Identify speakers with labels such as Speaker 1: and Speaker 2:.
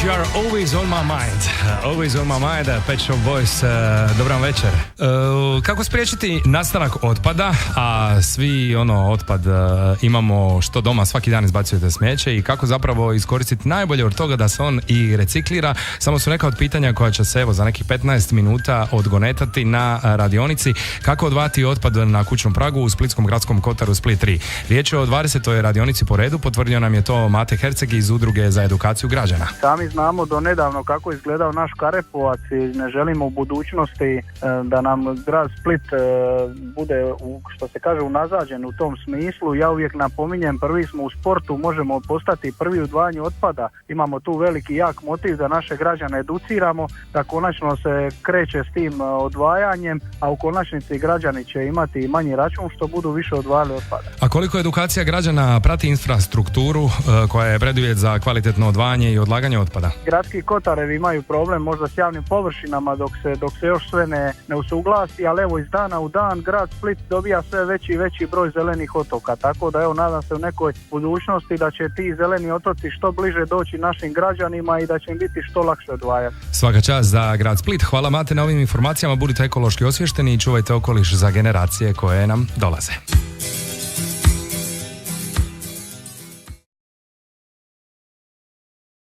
Speaker 1: You are always on my mind. Always on my mind, Pet Shop Boys, dobar večer. Kako spriječiti nastanak otpada, a svi otpad imamo što doma, svaki dan izbacujete smeće, i kako zapravo iskoristiti najbolje od toga da se on i reciklira? Samo su neka od pitanja koja će se evo za nekih 15 minuta odgonetati na radionici kako odvajati otpad na kućnom pragu u Splitskom gradskom kotaru Split 3. Riječ je o 20. radionici po redu, potvrdio nam je to Mate Herceg iz Udruge za edukaciju građana.
Speaker 2: Sami znamo do nedavno kako izgledao naš Karepovac i ne želimo u budućnosti da nam grad Split bude, što se kaže, unazađen u tom smislu. Ja uvijek napominjem, prvi smo u sportu, možemo postati prvi u odvajanju otpada. Imamo tu veliki jak motiv da naše građane educiramo, da konačno se kreće s tim odvajanjem, a u konačnici građani će imati manji račun što budu više odvajali otpada.
Speaker 1: A koliko edukacija građana prati infrastrukturu koja je preduvjet za kvalitetno odvajanje i odlaganje otpada?
Speaker 2: Gradski kotarevi imaju problem možda s javnim površinama dok se još sve ne usuglasi, ali evo iz dana u dan grad Split dobija sve veći i veći broj zelenih otoka, tako da evo nadam se u nekoj budućnosti da će ti zeleni otoci što bliže doći našim građanima i da će im biti što lakše odvajati.
Speaker 1: Svaka čast za grad Split. Hvala Mate na ovim informacijama, budite ekološki osviješteni i čuvajte okoliš za generacije koje nam dolaze.